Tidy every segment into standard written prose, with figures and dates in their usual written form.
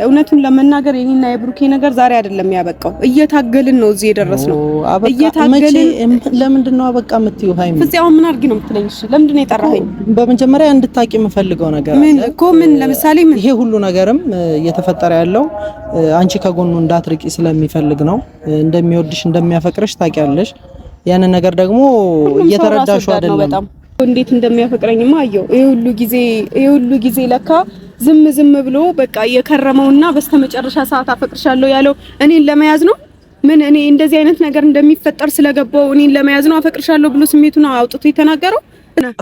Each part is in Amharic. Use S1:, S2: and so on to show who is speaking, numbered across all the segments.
S1: እውነቱን ለመናገር የኔና የብሩኬ ነገር ዛሬ አይደለም ያበቃው። እየታገልን ነው እዚህ የደረስነው። እየታገልን
S2: ለምንድን ነው አበቃ የምትይው? ሃይሚ
S1: ፍፄው ምን አድርጊ ነው የምትለኝ? እሺ ለምንድን ነው የጠራኸኝ?
S2: በመጀመሪያ እንድታቂ የምፈልገው ነገር
S1: ምን እኮ ምን ለምሳሌ ምን
S2: ይሄ ሁሉ ነገርም እየተፈጠረ ያለው አንቺ ከጎኑ እንዳትርቂ ስለሚፈልግ ነው። እንደሚወድሽ እንደሚያፈቅርሽ ታውቂያለሽ። ያንን ነገር ደግሞ እየተረዳሽው አይደለም።
S1: እንዴት እንደሚያፈቅረኝማ አየው። ይሄ ሁሉ ጊዜ ለካ ዝም ብሎ በቃ የከረመውና በስተመጨረሻ ሰዓት አፈቅርሻለሁ ያለው እኔን ለመያዝ ነው። ምን እኔ እንደዚህ አይነት ነገር እንደሚፈጠር ስለገባው እኔን ለመያዝ ነው አፈቅርሻለሁ ብሎ ስሜቱን አውጥቶ የተናገረው።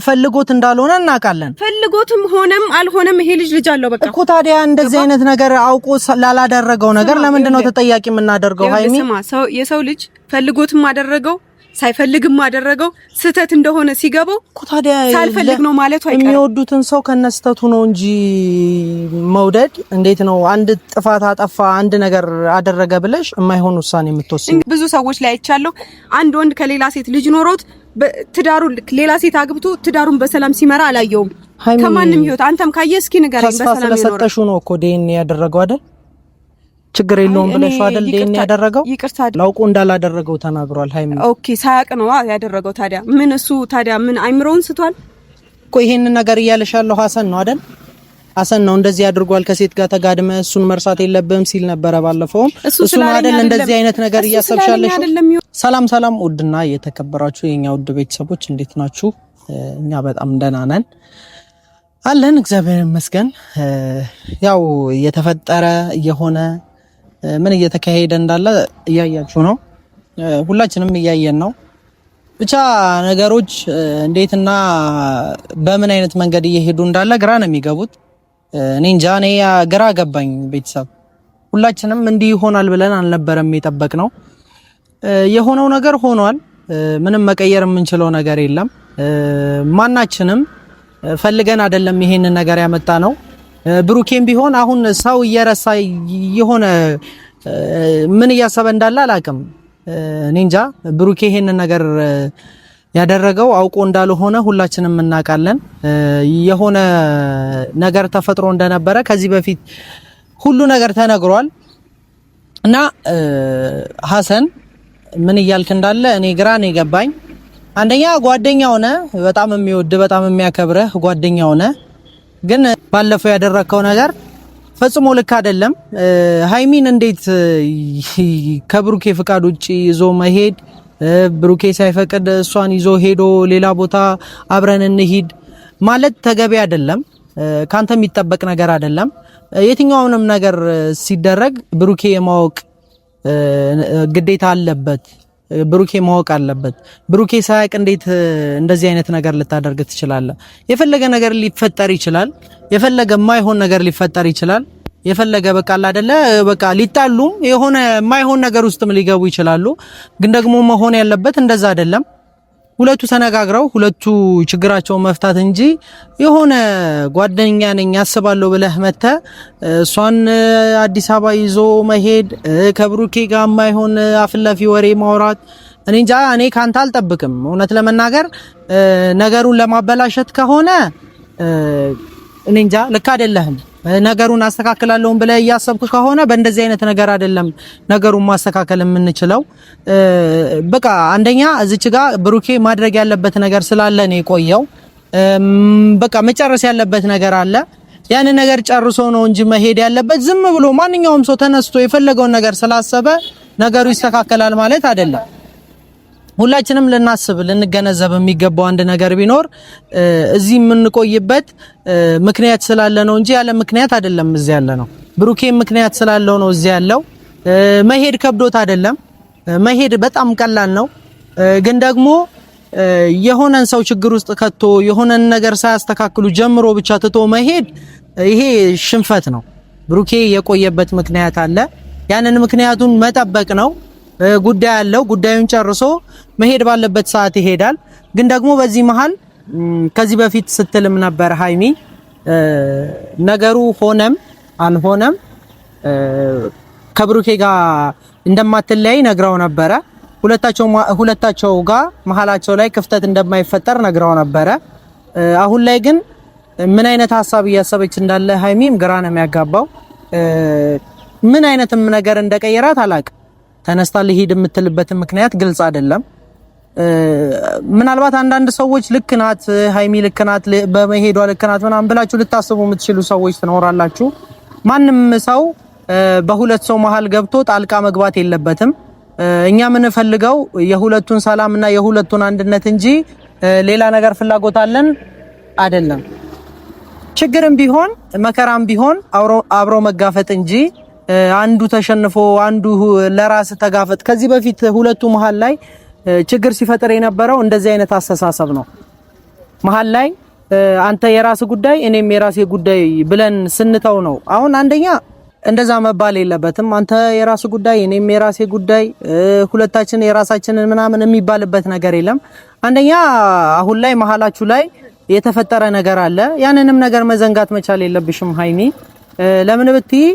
S2: ፈልጎት እንዳልሆነ እናውቃለን።
S1: ፈልጎትም ሆነም አልሆነም ይሄ ልጅ አለው በቃ
S2: እኮ። ታዲያ እንደዚህ አይነት ነገር አውቆ ላላደረገው ነገር ለምንድን ነው ተጠያቂ የምናደርገው? ሃይሚ
S1: የሰው ልጅ ፈልጎትም አደረገው ሳይፈልግም አደረገው ስህተት እንደሆነ ሲገባው
S2: እኮ ታዲያ
S1: ሳልፈልግ ነው ማለቱ አይቀርም።
S2: የሚወዱትን ሰው ከነስተቱ ነው እንጂ መውደድ እንዴት ነው? አንድ ጥፋት አጠፋ አንድ ነገር አደረገ ብለሽ የማይሆን ውሳኔ የምትወስኝ
S1: ብዙ ሰዎች ላይ አይቻለሁ። አንድ ወንድ ከሌላ ሴት ልጅ ኖሮት ትዳሩን ሌላ ሴት አግብቶ ትዳሩን በሰላም ሲመራ አላየውም ከማንም ህይወት። አንተም ካየህ እስኪ ንገረኝ። በሰላም ይኖር
S2: ስለሰጠሽው ነው እኮ ዲኤንኤ ያደረገው አይደል? ችግር የለውም ብለሽ አይደል ዲኤንኤ ያደረገው?
S1: ይቅርታ
S2: ላውቁ እንዳላደረገው ተናግሯል ሃይሚ።
S1: ኦኬ ሳያቅ ነው ያደረገው። ታዲያ ምን እሱ ታዲያ ምን አይምሮውን ስቷል
S2: እኮ። ይሄንን ነገር እያለሽ ያለው ሐሰን ነው አይደል? ሐሰን ነው እንደዚህ አድርጓል ከሴት ጋር ተጋድመ እሱን መርሳት የለብህም ሲል ነበር ባለፈው። እሱን አይደል እንደዚህ አይነት ነገር እያሰብሻለሽ? ሰላም ውድና የተከበራችሁ የኛ ውድ ቤተሰቦች እንዴት ናችሁ? እኛ በጣም ደህና ነን አለን እግዚአብሔር ይመስገን። ያው እየተፈጠረ እየሆነ ምን እየተካሄደ እንዳለ እያያችሁ ነው። ሁላችንም እያየን ነው። ብቻ ነገሮች እንዴትና በምን አይነት መንገድ እየሄዱ እንዳለ ግራ ነው የሚገቡት። እኔ እንጃ እኔ ግራ ገባኝ። ቤተሰብ ሁላችንም እንዲህ ይሆናል ብለን አልነበረም የጠበቅነው። የሆነው ነገር ሆኗል። ምንም መቀየር የምንችለው ነገር የለም። ማናችንም ፈልገን አይደለም ይሄንን ነገር ያመጣ ነው። ብሩኬም ቢሆን አሁን ሰው እየረሳ የሆነ ምን እያሰበ እንዳለ አላውቅም። እኔ እንጃ ብሩኬ ይሄንን ነገር ያደረገው አውቆ እንዳልሆነ ሁላችንም እናውቃለን። የሆነ ነገር ተፈጥሮ እንደነበረ ከዚህ በፊት ሁሉ ነገር ተነግሯል። እና ሐሰን ምን እያልክ እንዳለ እኔ ግራ ነው የገባኝ። አንደኛ ጓደኛው ነህ፣ በጣም የሚወድ በጣም የሚያከብረህ ጓደኛው ነህ። ግን ባለፈው ያደረከው ነገር ፈጽሞ ልክ አይደለም። ሃይሚን እንዴት ከብሩኬ ፍቃድ ውጪ ይዞ መሄድ፣ ብሩኬ ሳይፈቅድ እሷን ይዞ ሄዶ ሌላ ቦታ አብረን እንሂድ ማለት ተገቢ አይደለም። ካንተ የሚጠበቅ ነገር አይደለም። የትኛውንም ነገር ሲደረግ ብሩኬ የማወቅ ግዴታ አለበት። ብሩኬ ማወቅ አለበት። ብሩኬ ሳያቅ እንዴት እንደዚህ አይነት ነገር ልታደርግ ትችላለህ? የፈለገ ነገር ሊፈጠር ይችላል። የፈለገ የማይሆን ነገር ሊፈጠር ይችላል። የፈለገ በቃ አይደለ በቃ ሊጣሉ የሆነ የማይሆን ነገር ውስጥም ሊገቡ ይችላሉ። ግን ደግሞ መሆን ያለበት እንደዛ አይደለም። ሁለቱ ተነጋግረው ሁለቱ ችግራቸውን መፍታት እንጂ የሆነ ጓደኛ ነኝ ያስባለሁ ብለህ መተህ እሷን አዲስ አበባ ይዞ መሄድ ከብሩኬ ጋር የማይሆን አፍላፊ ወሬ ማውራት እኔ እንጃ። እኔ ካንተ አልጠብቅም። እውነት ለመናገር ነገሩን ለማበላሸት ከሆነ እኔ እንጃ ልክ አይደለህም። ነገሩን አስተካክላለሁ ብለህ እያሰብክ ከሆነ በእንደዚህ አይነት ነገር አይደለም ነገሩን ማስተካከል የምንችለው። በቃ አንደኛ እዚች ጋር ብሩኬ ማድረግ ያለበት ነገር ስላለ ነው የቆየው። በቃ መጨረስ ያለበት ነገር አለ። ያን ነገር ጨርሶ ነው እንጂ መሄድ ያለበት ዝም ብሎ ማንኛውም ሰው ተነስቶ የፈለገውን ነገር ስላሰበ ነገሩ ይስተካከላል ማለት አይደለም። ሁላችንም ልናስብ ልንገነዘብ የሚገባው አንድ ነገር ቢኖር እዚህ የምንቆይበት ምክንያት ስላለ ነው እንጂ ያለ ምክንያት አይደለም እዚህ ያለ ነው። ብሩኬ ምክንያት ስላለው ነው እዚህ ያለው። መሄድ ከብዶት አይደለም። መሄድ በጣም ቀላል ነው። ግን ደግሞ የሆነን ሰው ችግር ውስጥ ከቶ የሆነን ነገር ሳያስተካክሉ ጀምሮ ብቻ ትቶ መሄድ ይሄ ሽንፈት ነው። ብሩኬ የቆየበት ምክንያት አለ። ያንን ምክንያቱን መጠበቅ ነው። ጉዳይ ያለው ጉዳዩን ጨርሶ መሄድ ባለበት ሰዓት ይሄዳል። ግን ደግሞ በዚህ መሃል ከዚህ በፊት ስትልም ነበር ሃይሚ ነገሩ ሆነም አልሆነም ከብሩኬ ጋር እንደማትለያይ ነግራው ነበረ። ሁለታቸው ጋር መሃላቸው ላይ ክፍተት እንደማይፈጠር ነግራው ነበረ። አሁን ላይ ግን ምን አይነት ሐሳብ እያሰበች እንዳለ ሃይሚም ግራ ነው የሚያጋባው። ምን አይነትም ነገር እንደቀየራት አላቅ ተነስታ ልሂድ የምትልበት ምክንያት ግልጽ አይደለም። ምናልባት አንዳንድ ሰዎች ልክ ናት ሃይሚ ልክ ናት በመሄዷ ልክ ናት ምናምን ብላችሁ ልታስቡ የምትችሉ ሰዎች ትኖራላችሁ። ማንም ሰው በሁለት ሰው መሃል ገብቶ ጣልቃ መግባት የለበትም። እኛ የምንፈልገው የሁለቱን ሰላምና የሁለቱን አንድነት እንጂ ሌላ ነገር ፍላጎት አለን አይደለም። ችግርም ቢሆን መከራም ቢሆን አብሮ መጋፈጥ እንጂ አንዱ ተሸንፎ አንዱ ለራስ ተጋፈጥ። ከዚህ በፊት ሁለቱ መሃል ላይ ችግር ሲፈጠር የነበረው እንደዚህ አይነት አስተሳሰብ ነው። መሃል ላይ አንተ የራስ ጉዳይ እኔም የራሴ ጉዳይ ብለን ስንተው ነው። አሁን አንደኛ እንደዛ መባል የለበትም። አንተ የራስ ጉዳይ እኔም የራሴ ጉዳይ ሁለታችን የራሳችንን ምናምን የሚባልበት ነገር የለም። አንደኛ አሁን ላይ መሃላችሁ ላይ የተፈጠረ ነገር አለ። ያንንም ነገር መዘንጋት መቻል የለብሽም ሃይሚ። ለምን ብትይ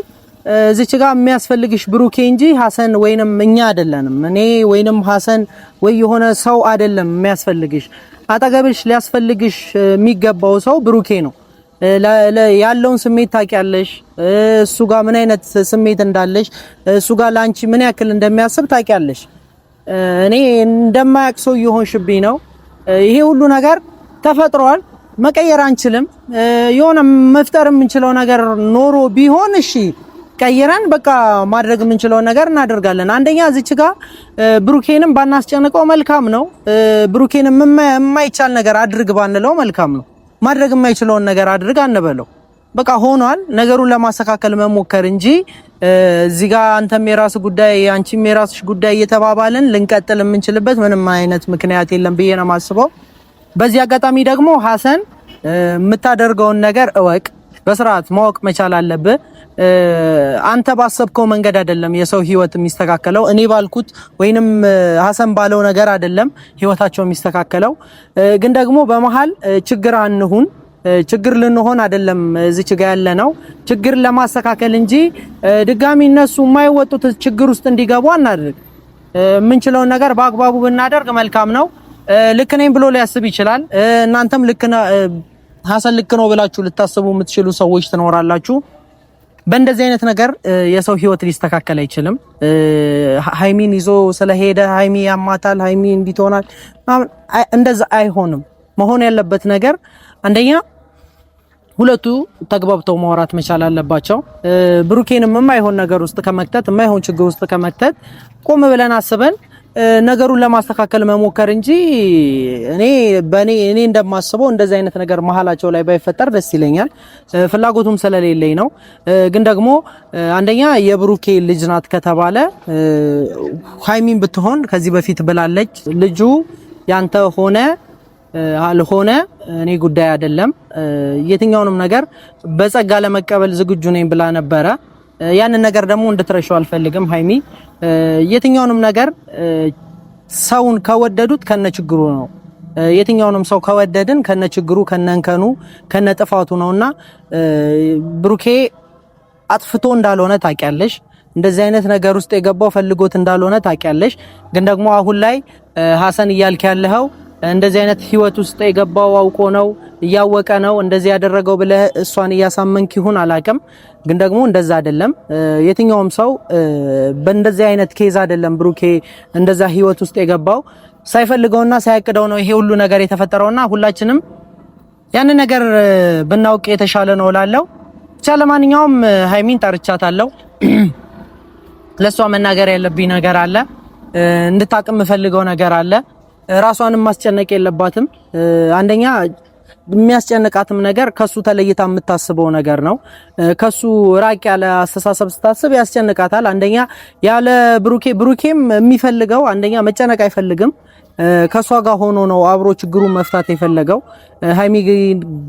S2: እዚች ጋር የሚያስፈልግሽ ብሩኬ እንጂ ሐሰን ወይንም እኛ አይደለንም። እኔ ወይንም ሐሰን ወይ የሆነ ሰው አይደለም የሚያስፈልግሽ። አጠገብሽ ሊያስፈልግሽ የሚገባው ሰው ብሩኬ ነው። ያለውን ስሜት ታውቂያለሽ። እሱ ጋር ምን አይነት ስሜት እንዳለሽ፣ እሱ ጋር ላንቺ ምን ያክል እንደሚያስብ ታውቂያለሽ። እኔ እንደማያውቅ ሰው እየሆንሽብኝ ነው። ይሄ ሁሉ ነገር ተፈጥሯል፣ መቀየር አንችልም። የሆነ መፍጠር የምንችለው ነገር ኖሮ ቢሆን እሺ ቀይረን በቃ ማድረግ የምንችለው ነገር እናደርጋለን። አንደኛ እዚች ጋር ብሩኬንም ባናስጨንቀው መልካም ነው። ብሩኬንም የማይቻል ነገር አድርግ ባንለው መልካም ነው። ማድረግ የማይችለውን ነገር አድርግ አንበለው። በቃ ሆኗል። ነገሩን ለማስተካከል መሞከር እንጂ እዚህ ጋር አንተም የራስ ጉዳይ አንቺም የራስሽ ጉዳይ እየተባባልን ልንቀጥል የምንችልበት ምንም አይነት ምክንያት የለም ብዬ ነው የማስበው። በዚህ አጋጣሚ ደግሞ ሐሰን የምታደርገውን ነገር እወቅ፣ በስርዓት ማወቅ መቻል አለብህ። አንተ ባሰብከው መንገድ አይደለም የሰው ህይወት የሚስተካከለው። እኔ ባልኩት ወይንም ሐሰን ባለው ነገር አይደለም ህይወታቸው የሚስተካከለው። ግን ደግሞ በመሃል ችግር አንሁን። ችግር ልንሆን አይደለም እዚች ጋር ያለ ነው፣ ችግር ለማስተካከል እንጂ ድጋሚ እነሱ የማይወጡት ችግር ውስጥ እንዲገቡ አናድርግ። የምንችለውን ነገር በአግባቡ ብናደርግ መልካም ነው። ልክ ነኝ ብሎ ሊያስብ ይችላል። እናንተም ልክ ነው ሐሰን ልክ ነው ብላችሁ ልታስቡ የምትችሉ ሰዎች ትኖራላችሁ። በእንደዚህ አይነት ነገር የሰው ህይወት ሊስተካከል አይችልም። ሃይሚን ይዞ ስለሄደ ሃይሚ ያማታል፣ ሃይሚ እንዲህ ትሆናል፣ እንደዛ አይሆንም። መሆን ያለበት ነገር አንደኛ ሁለቱ ተግባብተው ማውራት መቻል አለባቸው። ብሩኬንም የማይሆን ነገር ውስጥ ከመክተት የማይሆን ችግር ውስጥ ከመክተት ቆም ብለን አስበን ነገሩን ለማስተካከል መሞከር እንጂ እኔ እንደማስበው እንደዚህ አይነት ነገር መሀላቸው ላይ ባይፈጠር ደስ ይለኛል። ፍላጎቱም ስለሌለኝ ነው። ግን ደግሞ አንደኛ የብሩኬ ልጅ ናት ከተባለ ሃይሚን ብትሆን ከዚህ በፊት ብላለች፣ ልጁ ያንተ ሆነ አልሆነ እኔ ጉዳይ አይደለም፣ የትኛውንም ነገር በጸጋ ለመቀበል ዝግጁ ነኝ ብላ ነበረ። ያንን ነገር ደግሞ እንድትረሻው አልፈልግም ሃይሚ። የትኛውንም ነገር ሰውን ከወደዱት ከነችግሩ ነው። የትኛውንም ሰው ከወደድን ከነችግሩ ከነንከኑ ከነጥፋቱ ነውና ብሩኬ አጥፍቶ እንዳልሆነ ታውቂያለሽ። እንደዚህ አይነት ነገር ውስጥ የገባው ፈልጎት እንዳልሆነ ታውቂያለሽ። ግን ደግሞ አሁን ላይ ሐሰን እያልክ ያለኸው እንደዚህ አይነት ህይወት ውስጥ የገባው አውቆ ነው እያወቀ ነው እንደዚህ ያደረገው ብለህ እሷን እያሳመንክ ይሁን አላቅም። ግን ደግሞ እንደዛ አይደለም። የትኛውም ሰው በእንደዚህ አይነት ኬዝ አይደለም ብሩኬ እንደዛ ህይወት ውስጥ የገባው። ሳይፈልገውና ሳያቅደው ነው ይሄ ሁሉ ነገር የተፈጠረውና ሁላችንም ያን ነገር ብናውቅ የተሻለ ነው እላለሁ። ብቻ ለማንኛውም ሃይሚን ጠርቻታለሁ። ለሷ መናገር ያለብኝ ነገር አለ፣ እንድታቅም ፈልገው ነገር አለ። ራሷንም ማስጨነቅ የለባትም። አንደኛ የሚያስጨንቃትም ነገር ከሱ ተለይታ የምታስበው ነገር ነው። ከሱ ራቅ ያለ አስተሳሰብ ስታስብ ያስጨንቃታል። አንደኛ ያለ ብሩኬም የሚፈልገው አንደኛ መጨነቅ አይፈልግም። ከሷ ጋር ሆኖ ነው አብሮ ችግሩን መፍታት የፈለገው። ሃይሚ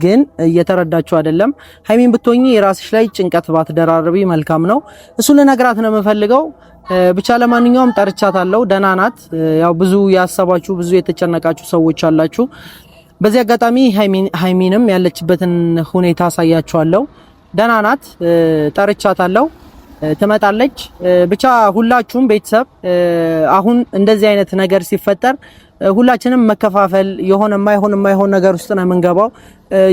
S2: ግን እየተረዳችው አይደለም። ሃይሚን ብትሆኚ የራስሽ ላይ ጭንቀት ባትደራርቢ መልካም ነው። እሱ ለነገራት ነው የምፈልገው። ብቻ ለማንኛውም ጠርቻታለሁ። ደህና ናት። ያው ብዙ ያሰባችሁ ብዙ የተጨነቃችሁ ሰዎች አላችሁ። በዚህ አጋጣሚ ሃይሚንም ያለችበትን ሁኔታ አሳያችኋለሁ። ደህና ናት። ጠርቻታለሁ፣ ትመጣለች። ብቻ ሁላችሁም ቤተሰብ አሁን እንደዚህ አይነት ነገር ሲፈጠር ሁላችንም መከፋፈል የሆነ የማይሆን ነገር ውስጥ ነው የምንገባው።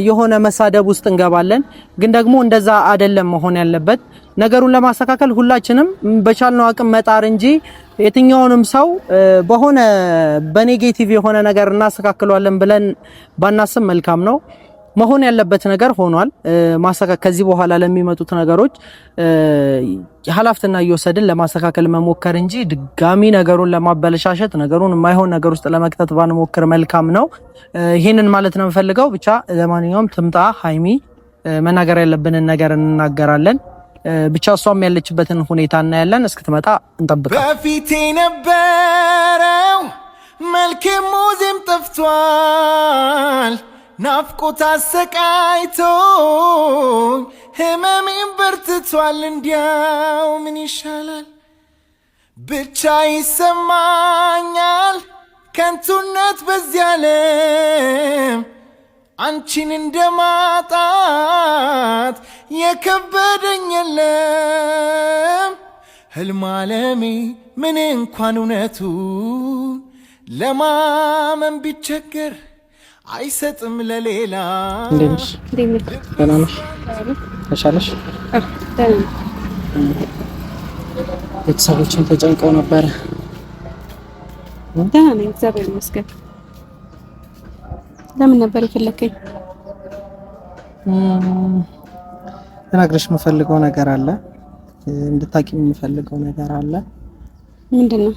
S2: የሆነ መሳደብ ውስጥ እንገባለን። ግን ደግሞ እንደዛ አይደለም መሆን ያለበት። ነገሩን ለማስተካከል ሁላችንም በቻልነው አቅም መጣር እንጂ የትኛውንም ሰው በሆነ በኔጌቲቭ የሆነ ነገር እናስተካክለዋለን ብለን ባናስብ መልካም ነው። መሆን ያለበት ነገር ሆኗል። ማስተካከል ከዚህ በኋላ ለሚመጡት ነገሮች ኃላፊነትና እየወሰድን ለማስተካከል መሞከር እንጂ ድጋሚ ነገሩን ለማበለሻሸት ነገሩን የማይሆን ነገር ውስጥ ለመክተት ባንሞክር መልካም ነው። ይሄንን ማለት ነው የምፈልገው። ብቻ ለማንኛውም ትምጣ ሀይሚ፣ መናገር ያለብንን ነገር እንናገራለን። ብቻ እሷም ያለችበትን ሁኔታ እናያለን። እስክትመጣ እንጠብቃለን።
S3: በፊቴ ነበረው መልኬ ሙዚም ጠፍቷል። ናፍቆት አሰቃይቶኝ ህመሜን በርትቷል። እንዲያው ምን ይሻላል ብቻ ይሰማኛል ከንቱነት በዚህ ዓለም አንቺን እንደማጣት የከበደኝ የለም። ህልም ዓለሜ ምን እንኳን እውነቱን ለማመን ቢቸገር አይሰጥም ለሌላ።
S2: እንደምሽ ደህናሽ ተሻለሽ? ቤተሰቦችን ተጨንቀው ነበር።
S1: ደህና ነኝ እግዚአብሔር ይመስገን። ለምን ነበር የፈለከኝ?
S2: ልነግርሽ የምፈልገው ነገር አለ። እንድታቂ የምፈልገው ነገር አለ።
S1: ምንድነው?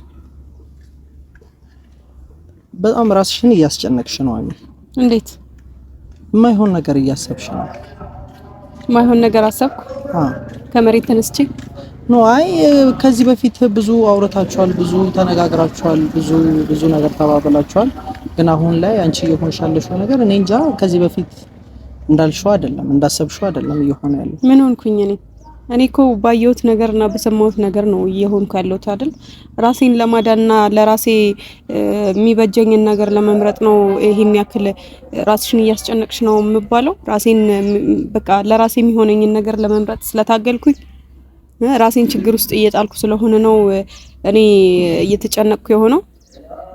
S2: በጣም ራስሽን እያስጨነቅሽ ነው አሚ።
S1: እንዴት?
S2: የማይሆን ነገር እያሰብሽ ነው።
S1: የማይሆን ነገር አሰብኩ? ከመሬት ተነስቼ
S2: ነው። አይ ከዚህ በፊት ብዙ አውርታችኋል፣ ብዙ ተነጋግራችኋል፣ ብዙ ነገር ተባብላችኋል። ግን አሁን ላይ አንቺ እየሆንሽ ያለሽው ነገር እኔ እንጃ ከዚህ በፊት እንዳልሽው አይደለም፣ እንዳሰብሽው አይደለም እየሆነ ያለው።
S1: ምን ሆንኩኝ እኔ እኮ ባየሁት ነገርና በሰማሁት ነገር ነው እየሆንኩ ያለሁት አይደል? ራሴን ለማዳንና ለራሴ የሚበጀኝን ነገር ለመምረጥ ነው ይሄን ያክል ራስሽን እያስጨነቅሽ ነው የምባለው። ራሴን በቃ ለራሴ የሚሆነኝን ነገር ለመምረጥ ስለታገልኩኝ ራሴን ችግር ውስጥ እየጣልኩ ስለሆነ ነው እኔ እየተጨነቅኩ የሆነው።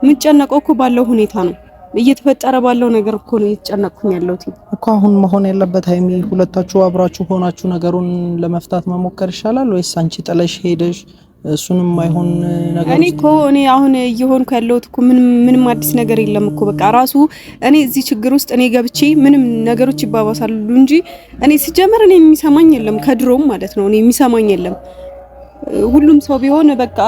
S1: የምጨነቀው እኮ ባለው ሁኔታ ነው፣ እየተፈጠረ ባለው ነገር እኮ ነው እየተጨነቅኩኝ ያለሁት
S2: እኮ። አሁን መሆን ያለበት ሀይሚ ሁለታችሁ አብራችሁ ሆናችሁ ነገሩን ለመፍታት መሞከር ይሻላል ወይስ አንቺ ጥለሽ ሄደሽ እሱንም አይሆን ነገር?
S1: እኔ አሁን እየሆንኩ ያለሁት እኮ ምንም አዲስ ነገር የለም እኮ። በቃ ራሱ እኔ እዚህ ችግር ውስጥ እኔ ገብቼ ምንም ነገሮች ይባባሳሉ እንጂ እኔ ሲጀመር እኔ የሚሰማኝ የለም፣ ከድሮም ማለት ነው እኔ የሚሰማኝ የለም። ሁሉም ሰው ቢሆን በቃ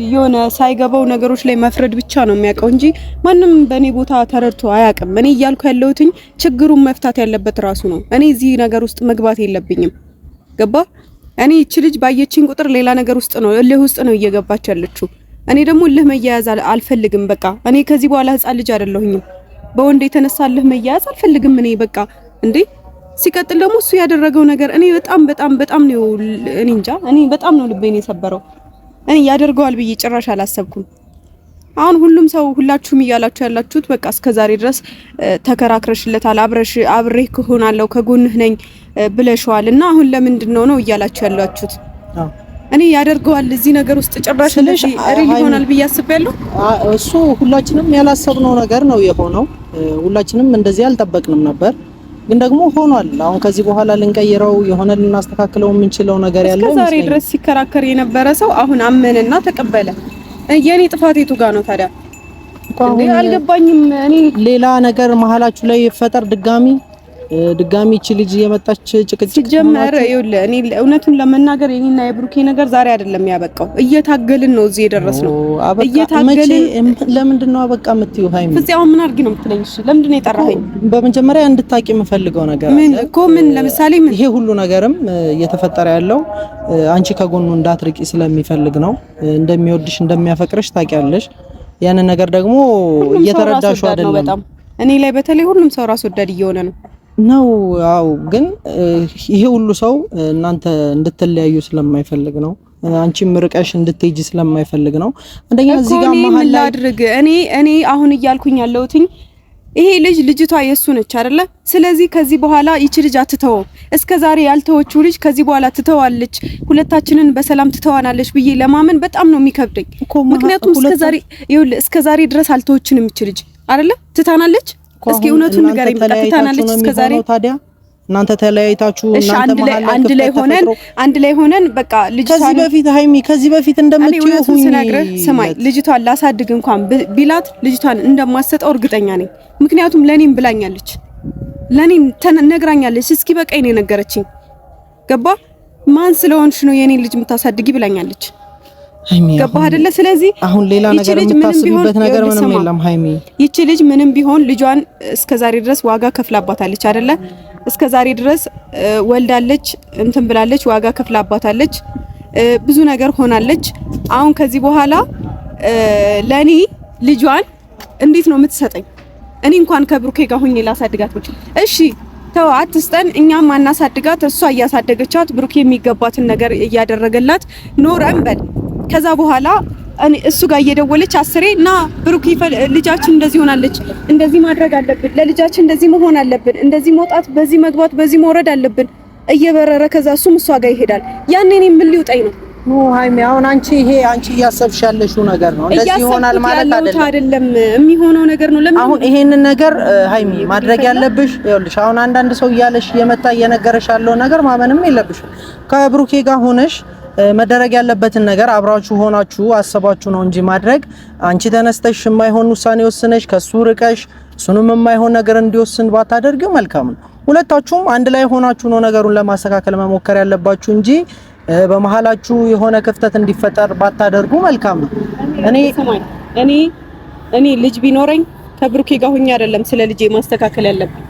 S1: የሆነ ሳይገባው ነገሮች ላይ መፍረድ ብቻ ነው የሚያውቀው እንጂ ማንም በእኔ ቦታ ተረድቶ አያውቅም። እኔ እያልኩ ያለሁትኝ ችግሩን መፍታት ያለበት ራሱ ነው። እኔ እዚህ ነገር ውስጥ መግባት የለብኝም። ገባ? እኔ እቺ ልጅ ባየችኝ ቁጥር ሌላ ነገር ውስጥ ነው እልህ ውስጥ ነው እየገባች ያለችው። እኔ ደግሞ እልህ መያያዝ አልፈልግም። በቃ እኔ ከዚህ በኋላ ህፃን ልጅ አይደለሁኝም። በወንድ የተነሳ እልህ መያያዝ አልፈልግም እኔ በቃ እንዴ። ሲቀጥል ደግሞ እሱ ያደረገው ነገር እኔ በጣም ነው እኔ እንጃ፣ እኔ በጣም ነው ልቤን የሰበረው። እኔ ያደርገዋል ብዬ ጭራሽ አላሰብኩም። አሁን ሁሉም ሰው ሁላችሁም እያላችሁ ያላችሁት በቃ እስከዛሬ ድረስ ተከራክረሽለታል፣ አብሬህ ከሆናለሁ ከጎንህ ነኝ ብለሽዋል እና አሁን ለምንድነው ነው እያላችሁ ያላችሁት? እኔ ያደርገዋል እዚህ ነገር ውስጥ ጭራሽ ለሽ ሪል ይሆናል ብዬ አስቤያለሁ።
S2: እሱ ሁላችንም ያላሰብነው ነገር ነው የሆነው። ሁላችንም እንደዚህ አልጠበቅንም ነበር፣ ግን ደግሞ ሆኗል። አሁን ከዚህ በኋላ ልንቀይረው የሆነ ልናስተካክለው የምንችለው ነገር ያለው
S1: እስከዛሬ ድረስ ሲከራከር የነበረ ሰው አሁን አመነና ተቀበለ። የኔ ጥፋት የቱ ጋር ነው ታዲያ? አልገባኝም። እኔ
S2: ሌላ ነገር መሀላችሁ ላይ ይፈጠር ድጋሚ እቺ ልጅ የመጣች ጭቅጭቅ
S1: ጀመረ። ይኸውልህ እኔ እውነቱን ለመናገር የኔና የብሩኬ ነገር ዛሬ አይደለም ያበቃው። እየታገልን ነው እዚህ የደረስነው። እየታገልን
S2: ለምንድን ነው አበቃ የምትይው ሀይሚ?
S1: ፍፄው ምን አድርጊ ነው የምትለኝ? እሺ ለምንድን ነው የጠራኸኝ?
S2: በመጀመሪያ እንድታቂ የምፈልገው ነገር
S1: ምን እኮ ምን ለምሳሌ ምን
S2: ይሄ ሁሉ ነገርም እየተፈጠረ ያለው አንቺ ከጎኑ እንዳትርቂ ስለሚፈልግ ነው። እንደሚወድሽ እንደሚያፈቅርሽ ታውቂያለሽ። ያንን ነገር ደግሞ እየተረዳሽው አይደለም።
S1: በጣም እኔ ላይ በተለይ ሁሉም ሰው ራስ ወዳድ እየሆነ ነው።
S2: አዎ ግን ይሄ ሁሉ ሰው እናንተ እንድትለያዩ ስለማይፈልግ ነው። አንቺም ርቀሽ እንድትሄጂ ስለማይፈልግ ነው። አንደኛ እዚህ ጋር መሀል ላይ
S1: አድርግ እኔ አሁን እያልኩኝ ያለሁትኝ ይሄ ልጅቷ የሱ ነች አይደለ? ስለዚህ ከዚህ በኋላ ይቺ ልጅ አትተው። እስከዛሬ ያልተወችው ልጅ ከዚህ በኋላ ትተዋለች፣ ሁለታችንን በሰላም ትተዋናለች ብዬ ለማመን በጣም ነው የሚከብደኝ። ምክንያቱም እስከዛሬ ድረስ አልተወችንም ይቺ ልጅ አይደለ? ትታናለች። እስኪ እውነቱን ንገረኝ። በቃ ትታናለች እስከዛሬ።
S2: ታዲያ እናንተ ተለያይታችሁ እናንተ መሀል
S1: አንድ ላይ ሆነን በቃ ልጅቷን
S2: ከዚህ በፊት ሃይሚ ከዚህ በፊት እንደምትይው ሁኚ
S1: ስማይ ልጅቷን ላሳድግ እንኳን ቢላት ልጅቷን እንደማሰጠው እርግጠኛ ነኝ። ምክንያቱም ለኔም ብላኛለች፣ ለኔም ተነግራኛለች። እስኪ በቃኝ ነው ነገረችኝ። ገባ ማን ስለሆንሽ ነው የኔን ልጅ የምታሳድጊ ብላኛለች። ገባ አይደለ? ስለዚህ
S2: አሁን ሌላ ነገር የምታስብበት ነገር ምንም የለም ሃይሚ።
S1: ይቺ ልጅ ምንም ቢሆን ልጇን እስከዛሬ ድረስ ዋጋ ከፍላባታለች አይደለ? እስከዛሬ ድረስ ወልዳለች፣ እንትን ብላለች፣ ዋጋ ከፍላባታለች፣ ብዙ ነገር ሆናለች። አሁን ከዚህ በኋላ ለኔ ልጇን እንዴት ነው የምትሰጠኝ? እኔ እንኳን ከብሩኬ ጋር ሆኜ ላሳድጋት ብቻ እሺ ተው አትስጠን። እኛም ማናሳድጋት እሷ እያሳደገቻት ብሩኬ የሚገባትን ነገር እያደረገላት ኖረን በል። ከዛ በኋላ እኔ እሱ ጋር እየደወለች አስሬ ና ብሩኬ ልጃችን እንደዚህ ሆናለች፣ እንደዚህ ማድረግ አለብን፣ ለልጃችን እንደዚህ መሆን አለብን፣ እንደዚህ መውጣት፣ በዚህ መግባት፣ በዚህ መውረድ አለብን እየበረረ ከዛ እሱም እሷ ጋር ይሄዳል። ያኔ እኔ ምን ሊውጠኝ ነው?
S2: ሃይሚ አሁን አንቺ እያሰብሽ ያለሽው ነገር ነው። እንደዚህ ይሆናል ማለት
S1: አይደለም፣ የሚሆነው ነገር ነው። ለምን
S2: አሁን ይሄንን ነገር ሃይሚ ማድረግ ያለብሽ ይኸውልሽ፣ አሁን አንዳንድ ሰው እያለሽ የመጣ እየነገረሽ ያለው ነገር ማመንም የለብሽም። ከብሩኬ ጋር ሆነሽ መደረግ ያለበትን ነገር አብራችሁ ሆናችሁ አሰባችሁ ነው እንጂ ማድረግ አንቺ ተነስተሽ የማይሆን ውሳኔ ወስነሽ ከሱ ርቀሽ እሱንም የማይሆን ነገር እንዲወስን ባታደርጊው መልካም ነው። ሁለታችሁም አንድ ላይ ሆናችሁ ነው ነገሩን ለማስተካከል መሞከር ያለባችሁ እንጂ በመሃላችሁ የሆነ ክፍተት እንዲፈጠር ባታደርጉ መልካም ነው።
S1: እኔ ልጅ ቢኖረኝ ከብሩኬ ጋር ሆኜ አይደለም ስለ ልጄ ማስተካከል ያለብኝ።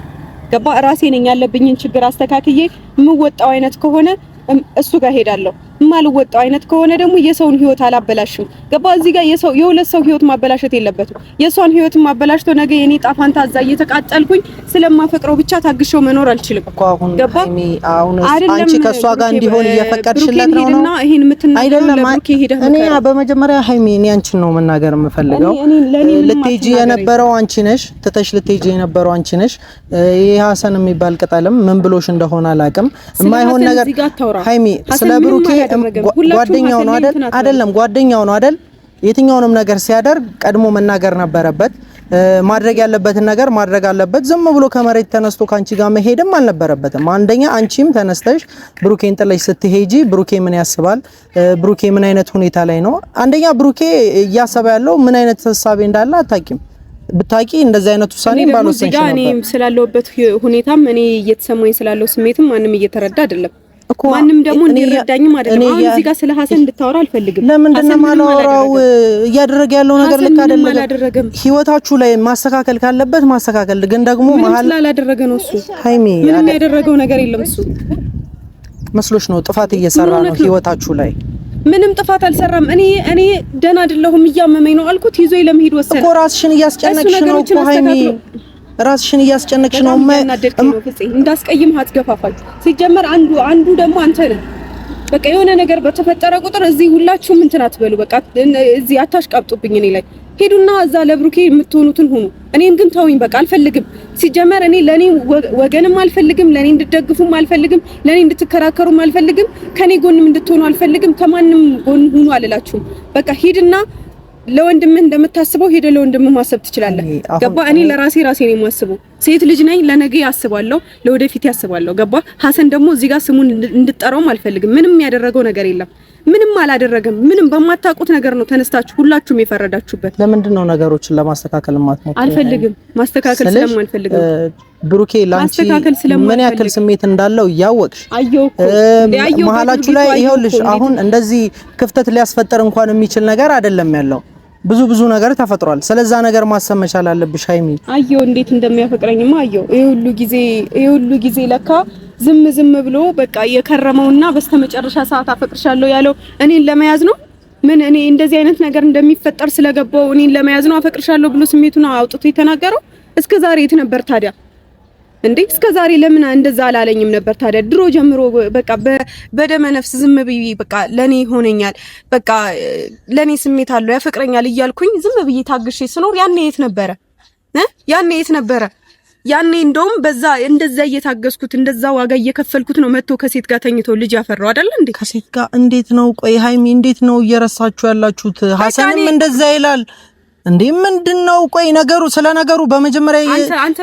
S1: ገባ ራሴ ነኝ ያለብኝን ችግር አስተካክዬ የምወጣው አይነት ከሆነ እሱ ጋር ሄዳለሁ። የማልወጣው አይነት ከሆነ ደግሞ የሰውን ህይወት አላበላሽም። ገባ እዚህ ጋር የሁለት ሰው ህይወት ማበላሸት የለበትም። የሷን ህይወት ማበላሽቶ ነገ የኔ ጣፋንታ እዛ እየተቃጠልኩኝ ስለማፈቅረው ብቻ ታግሼው መኖር አልችልም። ገባ
S2: አንቺ ከሷ ጋር እንዲሆን እየፈቀድሽለት ነው ነው አይደለም? እኔ በመጀመሪያ ሃይሚ እኔ አንቺን ነው መናገር የምፈልገው። ልትሄጂ የነበረው አንቺ ነሽ፣ ትተሽ ልትሄጂ የነበረው አንቺ ነሽ። ይሄ ሀሰን የሚባል ቅጠልም ምን ብሎሽ እንደሆነ አላውቅም። የማይሆን ነገር ሃይሚ ስለ ብሩኬ ጓደኛው ነው አይደለም? ጓደኛው ነው አይደል? የትኛውንም ነገር ሲያደርግ ቀድሞ መናገር ነበረበት። ማድረግ ያለበትን ነገር ማድረግ አለበት። ዝም ብሎ ከመሬት ተነስቶ ካንቺ ጋር መሄድም አልነበረበትም። አንደኛ አንቺም ተነስተሽ ብሩኬን ጥለሽ ስትሄጂ ብሩኬ ምን ያስባል? ብሩኬ ምን አይነት ሁኔታ ላይ ነው? አንደኛ ብሩኬ እያሰበ ያለው ምን አይነት ተሳቢ እንዳለ አታውቂም። ብታቂ እንደዚህ አይነት ውሳኔ ባልወሰንሽ ነበር። እኔ ስላለውበት ሁኔታም እኔ እየተሰማኝ ስላለው ስሜትም ማንም እየተረዳ አይደለም። ማንም ደግሞ እንዲረዳኝም አይደለም። አሁን እዚህ ጋር ስለ ሀሰን እንድታወራ አልፈልግም። ለምንድን ነው የማላወራው? እያደረገ ያለው ነገር ልክ አይደለም። ህይወታችሁ ላይ ማስተካከል ካለበት ማስተካከል፣ ግን ደግሞ መሀል ስላላደረገ ነው እሱ። ሃይሚ ምንም ያደረገው ነገር የለም። እሱ መስሎሽ ነው ጥፋት እየሰራ ነው ህይወታችሁ ላይ። ምንም ጥፋት አልሰራም። እኔ ደህና አይደለሁም እያመመኝ ነው አልኩት። ይዞ ለመሄድ ወሰነ እኮ። ራስሽን እያስጨነቅሽ ነው እኮ ሃይሚ፣ ራስሽን እያስጨነቅሽ ነው። እንዳስቀይም አትገፋፋኝ። ሲጀመር አንዱ ደግሞ አንተ ነህ። በቃ የሆነ ነገር በተፈጠረ ቁጥር እዚህ ሁላችሁም እንትን አትበሉ። በቃ እዚህ አታሽቃብጡብኝ እኔ ላይ። ሄዱና እዛ ለብሩኬ የምትሆኑትን ሁኑ። እኔን ግን ተውኝ። በቃ አልፈልግም። ሲጀመር እኔ ለኔ ወገንም አልፈልግም፣ ለኔ እንድትደግፉም አልፈልግም፣ ለኔ እንድትከራከሩም አልፈልግም፣ ከኔ ጎንም እንድትሆኑ አልፈልግም። ከማንም ጎን ሁኑ አልላችሁም። በቃ ሂድና ለወንድምህ እንደምታስበው ሄደ ለወንድምህ ማሰብ ትችላለህ። ገባ? እኔ ለራሴ ነው የማስበው። ሴት ልጅ ነኝ። ለነገ ያስባለሁ፣ ለወደፊት ያስባለሁ። ገባ? ሀሰን ደግሞ እዚህ ጋር ስሙን እንድጠራውም አልፈልግም። ምንም ያደረገው ነገር የለም። ምንም አላደረገም። ምንም በማታውቁት ነገር ነው ተነስታችሁ ሁላችሁም የፈረዳችሁበት። ለምንድን ነው ነገሮችን ለማስተካከል ማትሞክሩ? አልፈልግም። ማስተካከል ስለማልፈልግ ብሩኬ ላንቺ ምን ያክል ስሜት እንዳለው ያወቅሽ መሀላችሁ ላይ ይኸውልሽ፣ አሁን እንደዚህ ክፍተት ሊያስፈጠር እንኳን የሚችል ነገር አይደለም ያለው። ብዙ ነገር ተፈጥሯል። ስለዛ ነገር ማሰብ መቻል አለብሽ ሃይሚ። አየው እንዴት እንደሚያፈቅረኝማ አየው። ይሄ ሁሉ ጊዜ ለካ ዝም ብሎ በቃ የከረመውና በስተመጨረሻ ሰዓት አፈቅርሻለሁ ያለው እኔን ለመያዝ ነው። እኔ እንደዚህ አይነት ነገር እንደሚፈጠር ስለገባው እኔን ለመያዝ ነው አፈቅርሻለሁ ብሎ ስሜቱን አውጥቶ የተናገረው። እስከዛሬ የት ነበር ታዲያ እንዴ? እስከዛሬ ለምን እንደዛ አላለኝም ነበር ታዲያ? ድሮ ጀምሮ በቃ በደመ ነፍስ ዝም ብዬ በቃ ለኔ ይሆነኛል፣ በቃ ለኔ ስሜት አለው ያፈቅረኛል እያልኩኝ ዝም ብዬ ታግሼ ስኖር ያኔ የት ነበረ? ያኔ እንደውም እንደዛ እየታገስኩት እንደዛ ዋጋ እየከፈልኩት ነው መጥቶ ከሴት ጋር ተኝቶ ልጅ ያፈራው አይደል እንዴ? ከሴት ጋር እንዴት ነው? ቆይ ሃይሚ እንዴት ነው እየረሳችሁ ያላችሁት? ሀሰንም እንደዛ ይላል እንዴ? ምንድነው? ቆይ ስለ ነገሩ በመጀመሪያ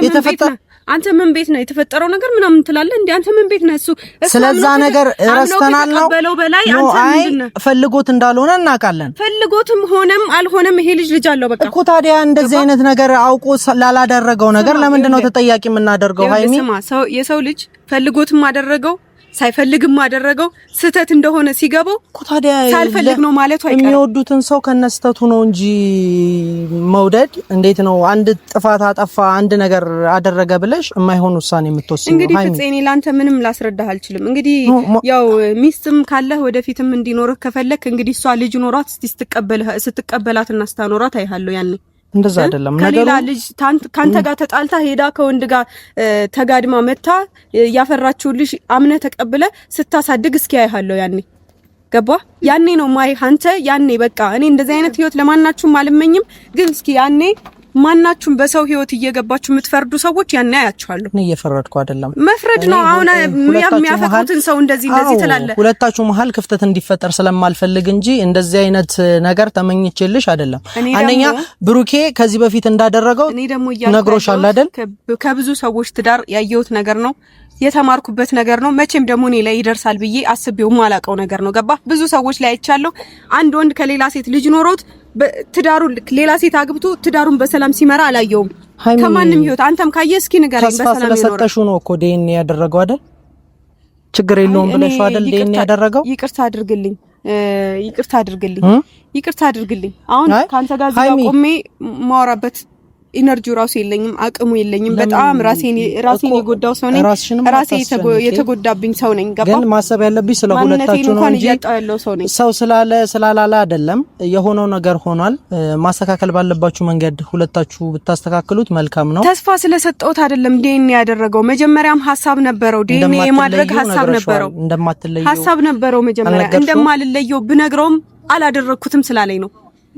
S2: የተፈጠረ
S1: አንተ ምን ቤት ነው የተፈጠረው ነገር ምናምን ትላለህ እንዴ? አንተ ምን ቤት ነው እሱ
S2: ስለዛ ነገር ረስተናል ነው ፈልጎት እንዳልሆነ እናውቃለን።
S1: ፈልጎትም ሆነም አልሆነም ይሄ ልጅ አለው በቃ
S2: እኮ። ታዲያ እንደዚህ አይነት ነገር አውቆ ላላደረገው ነገር ለምንድን ነው ተጠያቂ የምናደርገው? ሃይሚ
S1: የሰው ልጅ ፈልጎትም አደረገው ሳይፈልግም አደረገው ስህተት እንደሆነ ሲገባው
S2: እኮ ታዲያ
S1: ሳልፈልግ ነው ማለቱ አይቀርም።
S2: የሚወዱትን ሰው ከነስተቱ ነው እንጂ መውደድ እንዴት ነው? አንድ ጥፋት አጠፋ አንድ ነገር አደረገ ብለሽ የማይሆን ውሳኔ የምትወስኚው?
S1: እንግዲህ ፍፄኔ ላንተ ምንም ላስረዳህ አልችልም። እንግዲህ ያው ሚስትም ካለህ ወደፊትም እንዲኖርህ ከፈለክ እንግዲህ እሷ ልጅ ኖሯት ስትቀበላትና ስታኖራት አይሃለሁ ያኔ
S2: እንደዛ አይደለም ነገሩ።
S1: ከሌላ ልጅ ካንተ ጋር ተጣልታ ሄዳ ከወንድ ጋር ተጋድማ መታ ያፈራችው ልጅ አምነ ተቀብለ ስታሳድግ እስኪ አይሃለሁ ያኔ ገባ። ያኔ ነው ማይ አንተ ያኔ በቃ እኔ እንደዚህ አይነት ህይወት ለማናችሁም አልመኝም፣ ግን እስኪ ያኔ ማናችሁም በሰው ህይወት እየገባችሁ የምትፈርዱ ሰዎች ያኔ አያችኋለሁ።
S2: እኔ እየፈረድኩ አይደለም፣
S1: መፍረድ ነው። አሁን የሚያፈቁትን ሰው እንደዚህ ትላለህ።
S2: ሁለታችሁ መሀል ክፍተት እንዲፈጠር ስለማልፈልግ እንጂ እንደዚህ አይነት ነገር ተመኝቼልሽ አይደለም። አንደኛ ብሩኬ ከዚህ በፊት እንዳደረገው ነግሮሻል አይደል?
S1: ከብዙ ሰዎች ትዳር ያየሁት ነገር ነው፣ የተማርኩበት ነገር ነው። መቼም ደግሞ እኔ ላይ ይደርሳል ብዬ አስቤው ማላቀው ነገር ነው። ገባ። ብዙ ሰዎች ላይ አይቻለሁ። አንድ ወንድ ከሌላ ሴት ልጅ ኖሮት ትዳሩን ሌላ ሴት አግብቶ ትዳሩን በሰላም ሲመራ አላየውም ከማንም ህይወት። አንተም ካየ እስኪ ንገረኝ። በሰላም ይኖር
S2: ስለሰጠሽው ነው እኮ ዲኤንኤ ያደረገው አይደል? ችግር የለውም ብለሽው አይደል ዲኤንኤ ያደረገው?
S1: ይቅርታ አድርግልኝ። አሁን ካንተ ጋር እዚህ ጋር ቆሜ ማወራበት ኢነርጂው ራሱ የለኝም፣ አቅሙ የለኝም። በጣም ራሴን የጎዳው ሰው ነኝ፣ ራሴ የተጎዳብኝ ሰው ነኝ። ገባ።
S2: ግን ማሰብ ያለብኝ ስለ ሁለታችሁ ነው እንጂ ሰው ስላላለ አይደለም። የሆነው ነገር ሆኗል። ማስተካከል ባለባችሁ መንገድ ሁለታችሁ ብታስተካክሉት መልካም ነው።
S1: ተስፋ ስለሰጠሁት አይደለም ዲኤንኤ ያደረገው። መጀመሪያም ሐሳብ ነበረው፣ ዲኤንኤ የማድረግ ሐሳብ ነበረው። መጀመሪያ እንደማልለየው ብነግረውም አላደረኩትም ስላለኝ ነው።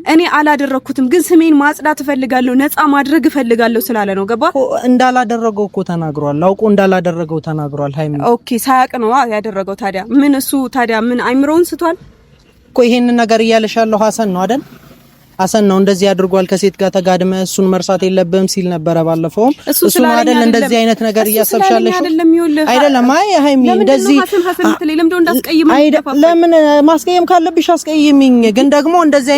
S1: እኔ አላደረኩትም፣ ግን ስሜን ማጽዳት እፈልጋለሁ፣ ነፃ ማድረግ እፈልጋለሁ ስላለ ነው። ገባ።
S2: እንዳላደረገው እኮ ተናግሯል። አውቆ እንዳላደረገው ተናግሯል። ሃይሚ
S1: ኦኬ፣ ሳያቅ ነው ያደረገው። ታዲያ ምን አይምሮውን ስቷል
S2: እኮ። ይሄንን ነገር እያለሻለሁ ሐሰን ነው አይደል? ሐሰን ነው እንደዚህ አድርጓል፣ ከሴት ጋር ተጋድመ እሱን መርሳት የለብህም ሲል ነበረ ባለፈውም። እሱ አይደል እንደዚህ አይነት ነገር እያሰብሻለሽ አይደለም? አይ ሃይሚ እንደዚህ ለምን ማስቀየም ካለብሽ አስቀይሚኝ፣ ግን ደግሞ እንደዚህ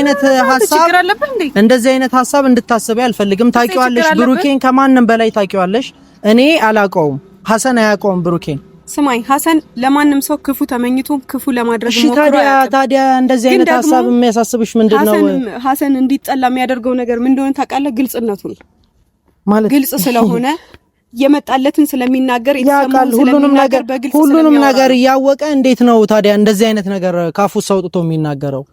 S2: አይነት ሐሳብ እንድታስቢ አልፈልግም። ታውቂዋለሽ፣ ብሩኬን ከማንም በላይ ታውቂዋለሽ። እኔ አላውቀውም፣ ሐሰን አያውቀውም ብሩኬን።
S1: ስማኝ ሐሰን ለማንም ሰው ክፉ ተመኝቶ ክፉ ለማድረግ ሞክሮ
S2: ታዲያ እንደዚህ አይነት ሐሳብ የሚያሳስብሽ ምንድነው?
S1: ሐሰን እንዲጠላ የሚያደርገው ነገር ምን እንደሆነ ታውቃለህ? ግልጽነቱ ነው ማለት ግልጽ ስለሆነ የመጣለትን ስለሚናገር
S2: ሁሉንም ነገር እያወቀ እንዴት ነው ታዲያ እንደዚህ አይነት ነገር ካፉ አውጥቶ የሚናገረው?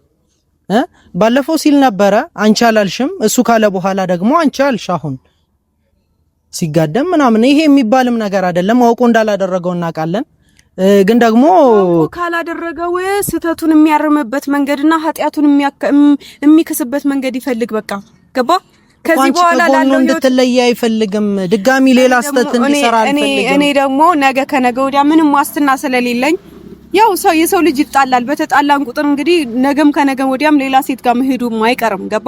S2: ባለፈው ሲል ነበረ አንቺ አላልሽም፣ እሱ ካለ በኋላ ደግሞ አንቺ አልሽ። አሁን ሲጋደም ምናምን ይሄ የሚባልም ነገር አይደለም። አውቆ እንዳላደረገው እናውቃለን፣ ግን ደግሞ
S1: ካላደረገው ስህተቱን የሚያርምበት መንገድና ኃጢያቱን የሚክስበት መንገድ ይፈልግ። በቃ ገባ። ከዚህ በኋላ ላለው
S2: እንድትለይ አይፈልግም። ድጋሚ ሌላ ስህተት እንዲሰራ አልፈልግም።
S1: እኔ ደግሞ ነገ ከነገ ወዲያ ምንም ዋስትና ስለሌለኝ ያው የሰው ልጅ ይጣላል። በተጣላን ቁጥር እንግዲህ ነገም ከነገ ወዲያም ሌላ ሴት ጋር መሄዱም አይቀርም። ገባ።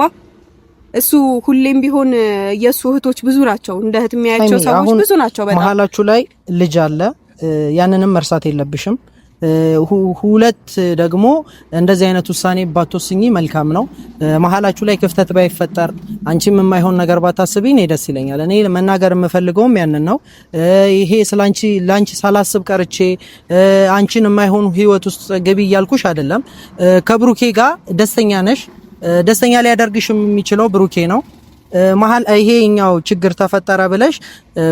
S1: እሱ ሁሌም ቢሆን የሱ እህቶች ብዙ ናቸው፣ እንደ እህት የሚያያቸው ሰዎች ብዙ ናቸው። በጣም
S2: መሀላችሁ ላይ ልጅ አለ፣ ያንንም መርሳት የለብሽም። ሁለት ደግሞ እንደዚህ አይነት ውሳኔ ባትወስኚ መልካም ነው። መሀላችሁ ላይ ክፍተት ባይፈጠር አንቺም የማይሆን ነገር ባታስቢ እኔ ደስ ይለኛል። እኔ መናገር የምፈልገውም ያንን ነው። ይሄ ላንቺ ሳላስብ ቀርቼ አንቺን የማይሆን ህይወት ውስጥ ገቢ እያልኩሽ አይደለም። ከብሩኬ ጋር ደስተኛ ነሽ፣ ደስተኛ ሊያደርግሽ የሚችለው ብሩኬ ነው። ይሄኛው ችግር ተፈጠረ ብለሽ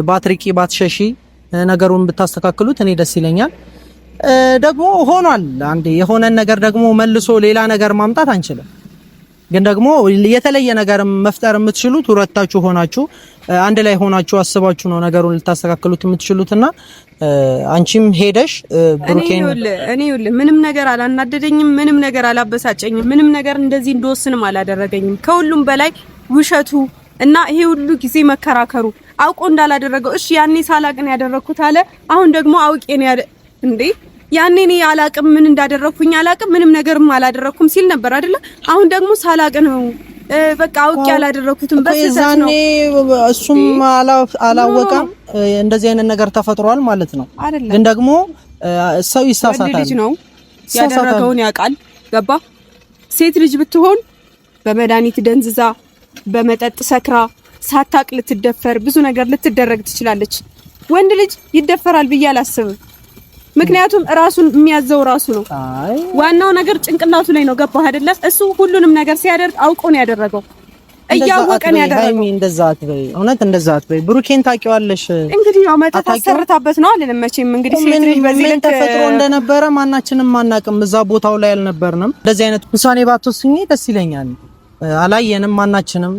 S2: ባትሪቂ ባትሸሺ ነገሩን ብታስተካክሉት እኔ ደስ ይለኛል። ደግሞ ሆኗል። አንዴ የሆነን ነገር ደግሞ መልሶ ሌላ ነገር ማምጣት አንችልም። ግን ደግሞ የተለየ ነገር መፍጠር የምትችሉት ሁለታችሁ ሆናችሁ አንድ ላይ ሆናችሁ አስባችሁ ነው ነገሩን ልታስተካክሉት የምትችሉትና አንቺም ሄደሽ ብሩኬን
S1: እኔ ምንም ነገር አላናደደኝም፣ ምንም ነገር አላበሳጨኝም፣ ምንም ነገር እንደዚህ እንደወስንም አላደረገኝም። ከሁሉም በላይ ውሸቱ እና ይሄ ሁሉ ጊዜ መከራከሩ አውቆ እንዳላደረገው እሺ፣ ያኔ ሳላቅን ያደረኩት አለ። አሁን ደግሞ አውቄ ነው እንዴ ያኔ እኔ አላቅም፣ ምን እንዳደረኩኝ አላቅም፣ ምንም ነገርም አላደረኩም ሲል ነበር አይደለ? አሁን ደግሞ ሳላቅ ነው በቃ አውቄ ያላደረኩትም በስህተት ነው።
S2: እሱም አላወቀም እንደዚህ አይነት ነገር ተፈጥሯል ማለት ነው። ግን ደግሞ ሰው ይሳሳታል።
S1: ልጅ ነው ያደረገውን ያውቃል። ገባ? ሴት ልጅ ብትሆን በመድኃኒት ደንዝዛ በመጠጥ ሰክራ ሳታቅ ልትደፈር ብዙ ነገር ልትደረግ ትችላለች። ወንድ ልጅ ይደፈራል ብዬ አላስብም። ምክንያቱም ራሱን የሚያዘው ራሱ ነው። ዋናው ነገር ጭንቅላቱ ላይ ነው። ገባህ አይደለ? እሱ ሁሉንም ነገር ሲያደርግ አውቆ ነው ያደረገው፣ እያወቀ ነው ያደረገው። እንደዛ አትበይ፣ እውነት እንደዛ አትበይ። ብሩኬን ታውቂዋለሽ እንግዲህ ያው መጣ ታሰርታበት ነው አለለም። መቼም እንግዲህ ሴት ልጅ በዚህ ልክ ተፈጥሮ እንደነበረ ማናችንም ማናቅም፣ እዛ ቦታው ላይ አልነበርንም። እንደዚህ አይነት ውሳኔ ባትወስኚ ደስ ይለኛል። አላየንም ማናችንም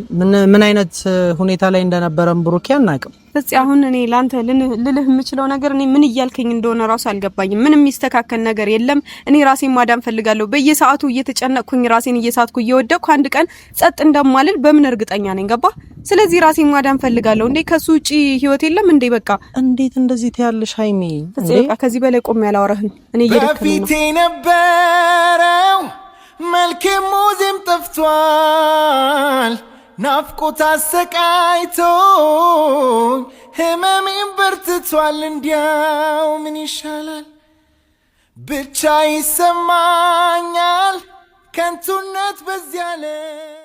S1: ምን አይነት ሁኔታ ላይ እንደነበረም ብሩኬ አናቅም። ስለዚህ አሁን እኔ ላንተ ልልህ የምችለው ነገር እኔ ምን እያልከኝ እንደሆነ ራሱ አልገባኝም። ምንም የሚስተካከል ነገር የለም። እኔ ራሴን ማዳን ፈልጋለሁ። በየሰዓቱ እየተጨነቅኩኝ ራሴን እየሳትኩ እየወደቅኩ አንድ ቀን ጸጥ እንደማልል በምን እርግጠኛ ነኝ? ገባ? ስለዚህ ራሴን ማዳን ፈልጋለሁ። እንዴ ከሱ ውጪ ህይወት የለም እንዴ? በቃ እንዴት እንደዚህ ትያለሽ ሃይሚ? በቃ ከዚህ በላይ ቆም ያላወራህን እኔ እየደከመኝ ነው። መልኬ ሙዚም ጠፍቷል፣ ናፍቆት አሰቃይቶኝ ህመሜን በርትቷል። እንዲያው ምን ይሻላል ብቻ ይሰማኛል ከንቱነት በዚያ ላይ